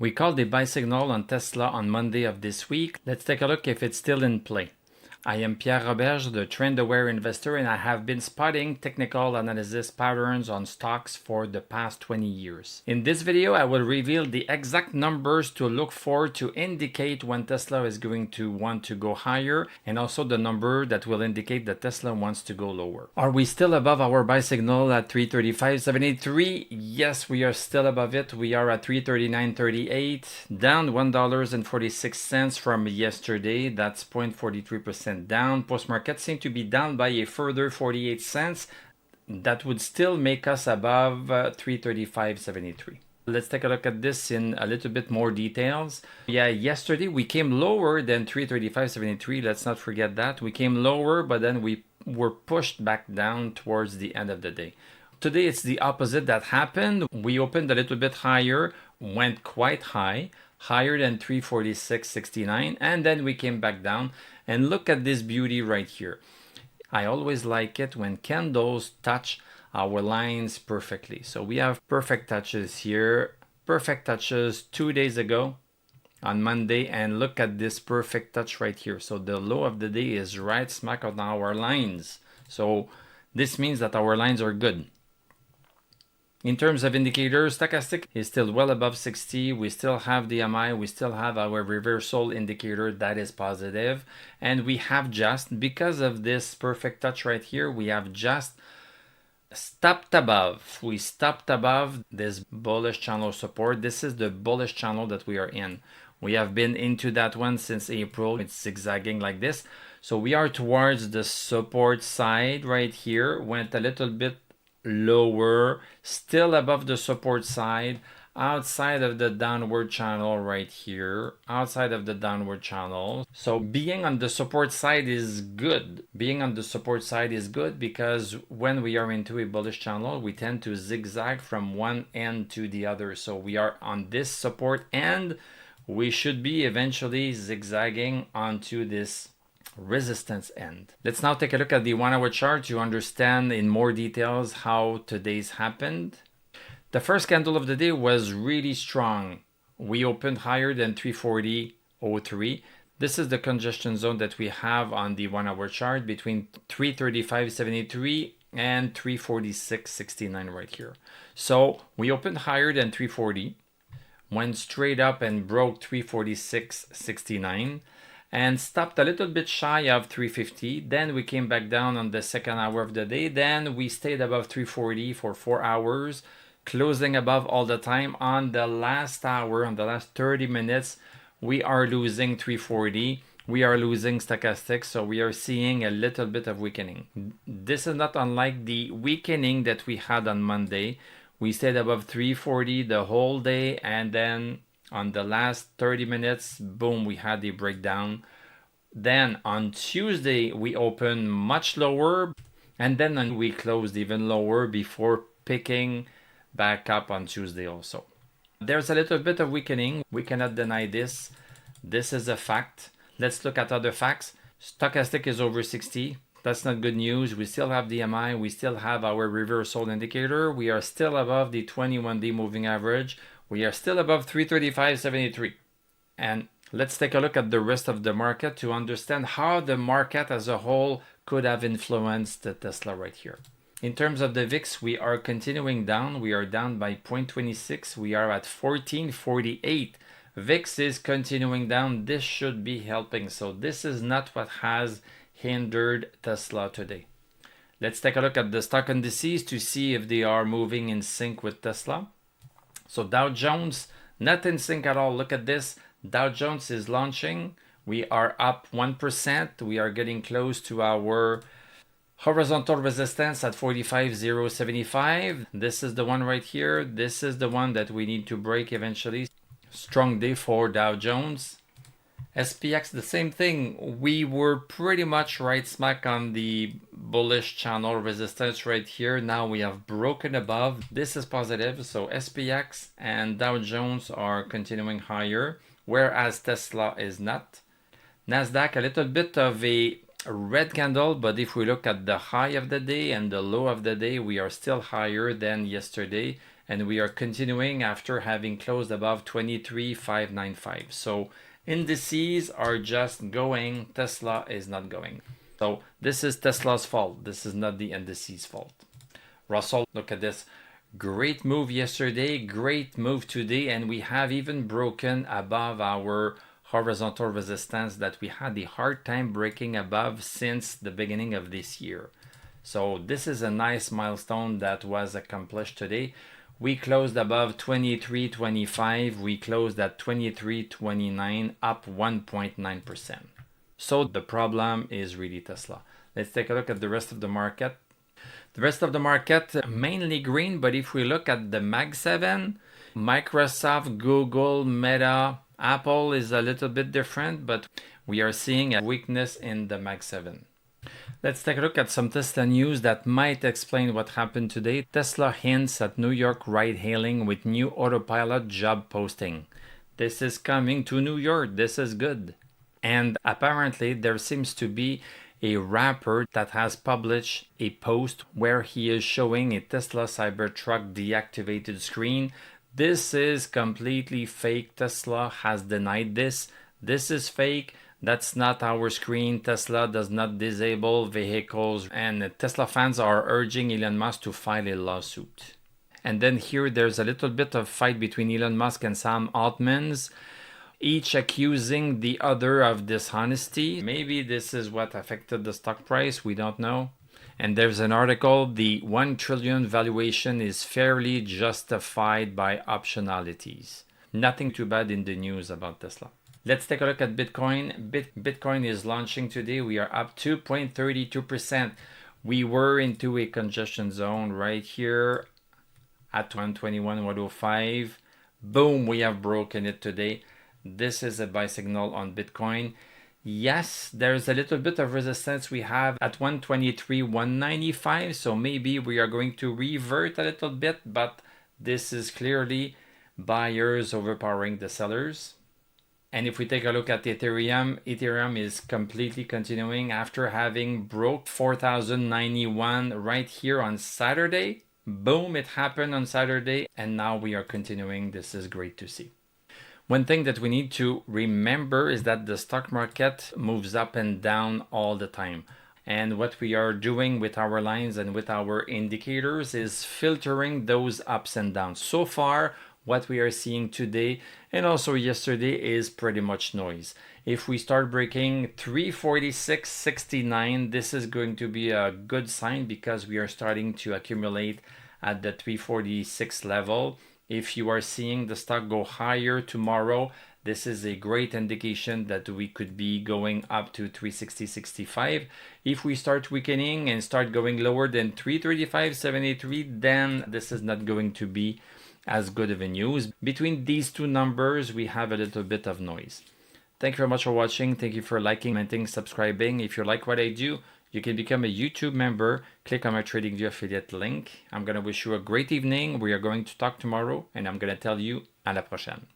We called the buy signal on Tesla on Monday of this week. Let's take a look if it's still in play. I am Pierre, the trend-aware investor, and I have been spotting technical analysis patterns on stocks for the past 20 years. In this video, I will reveal the exact numbers to look for to indicate when Tesla is going to want to go higher, and also the number that will indicate that Tesla wants to go lower. Are we still above our buy signal at 335.73? Yes, we are still above it. We are at 339.38, down $1.46 from yesterday. That's 0.43% down. Post-market seemed to be down by a further 48 cents. That would still make us above 335.73. Let's take a look at this in a little bit more details. Yeah, yesterday we came lower than 335.73. Let's not forget that. We came lower, but then we were pushed back down towards the end of the day. Today it's the opposite that happened. We opened a little bit higher, went quite high, higher than 346.69, and then we came back down. And look at this beauty right here. I always like it when candles touch our lines perfectly. So we have perfect touches here, perfect touches 2 days ago on Monday, and look at this perfect touch right here. So the low of the day is right smack on our lines. So this means that our lines are good. In terms of indicators, stochastic is still well above 60. We still have the MI. We still have our reversal indicator that is positive. And we have just, because of this perfect touch right here, we have just stopped above. We stopped above this bullish channel support. This is the bullish channel that we are in. We have been into that one since April. It's zigzagging like this. So we are towards the support side right here. Went a little bit lower, still above the support side, outside of the downward channel right here, outside of the downward channel. So being on the support side is good. Being on the support side is good because when we are into a bullish channel, we tend to zigzag from one end to the other. So we are on this support end. We should be eventually zigzagging onto this resistance end. Let's now take a look at the 1 hour chart to understand in more details how today's happened. The first candle of the day was really strong. We opened higher than 340.03. This is the congestion zone that we have on the 1 hour chart between 335.73 and 346.69 right here. So we opened higher than 340, went straight up and broke 346.69. and stopped a little bit shy of 350. Then we came back down on the second hour of the day. Then we stayed above 340 for 4 hours, closing above all the time. On the last hour, on the last 30 minutes, we are losing 340. We are losing stochastic, so we are seeing a little bit of weakening. This is not unlike the weakening that we had on Monday. We stayed above 340 the whole day, and then on the last 30 minutes, boom, we had the breakdown. Then on Tuesday, we opened much lower, and then we closed even lower before picking back up on Tuesday also. There's a little bit of weakening. We cannot deny this. This is a fact. Let's look at other facts. Stochastic is over 60. That's not good news. We still have the MI. We still have our reversal indicator. We are still above the 21-day moving average. We are still above 335.73. And let's take a look at the rest of the market to understand how the market as a whole could have influenced the Tesla right here. In terms of the VIX, we are continuing down. We are down by 0.26. We are at 1448. VIX is continuing down. This should be helping. So this is not what has hindered Tesla today. Let's take a look at the stock indices to see if they are moving in sync with Tesla. So Dow Jones, not in sync at all. Look at this. Dow Jones is launching. We are up 1%. We are getting close to our horizontal resistance at 45,075. This is the one right here. This is the one that we need to break eventually. Strong day for Dow Jones. SPX, the same thing. We were pretty much right smack on the bullish channel resistance right here. Now we have broken above. This is positive. So SPX and Dow Jones are continuing higher, whereas Tesla is not. Nasdaq, a little bit of a red candle, but if we look at the high of the day and the low of the day, we are still higher than yesterday. and we are continuing after having closed above 23,595. So indices are just going, Tesla is not going. So this is Tesla's fault. This is not the indices fault. Russell, look at this. Great move yesterday, great move today, and we have even broken above our horizontal resistance that we had a hard time breaking above since the beginning of this year. So this is a nice milestone that was accomplished today. We closed above 23.25. We closed at 23.29, up 1.9%. So the problem is really Tesla. Let's take a look at the rest of the market. The rest of the market, mainly green, but if we look at the Mag 7, Microsoft, Google, Meta, Apple is a little bit different, but we are seeing a weakness in the Mag 7. Let's take a look at some Tesla news that might explain what happened today. Tesla hints at New York ride-hailing with new autopilot job posting. This is coming to New York. This is good. And apparently there seems to be a rapper that has published a post where he is showing a Tesla Cybertruck deactivated screen. This is completely fake. Tesla has denied this. This is fake. That's not our screen. Tesla does not disable vehicles, and Tesla fans are urging Elon Musk to file a lawsuit. And then here there's a little bit of fight between Elon Musk and Sam Altman, each accusing the other of dishonesty. Maybe this is what affected the stock price. We don't know. And there's an article, the 1 trillion valuation is fairly justified by optionalities. Nothing too bad in the news about Tesla. Let's take a look at Bitcoin. Bitcoin is launching today. We are up 2.32%. We were into a congestion zone right here at 121, 105. Boom, we have broken it today. This is a buy signal on Bitcoin. Yes, there's a little bit of resistance we have at 123, 195. So maybe we are going to revert a little bit, but this is clearly buyers overpowering the sellers. And if we take a look at Ethereum is completely continuing after having broke 4,091 right here on Saturday. Boom, it happened on Saturday, and now we are continuing. This is great to see. One thing that we need to remember is that the stock market moves up and down all the time. And what we are doing with our lines and with our indicators is filtering those ups and downs. So far, what we are seeing today and also yesterday is pretty much noise. If we start breaking 346.69, this is going to be a good sign because we are starting to accumulate at the 346 level. If you are seeing the stock go higher tomorrow, this is a great indication that we could be going up to 360.65. If we start weakening and start going lower than 335.73, then this is not going to be as good of a news. Between these two numbers, we have a little bit of noise. Thank you very much for watching. Thank you for liking, commenting, subscribing. If you like what I do, you can become a YouTube member. Click on my TradingView affiliate link. I'm going to wish you a great evening. We are going to talk tomorrow, and I'm going to tell you à la prochaine.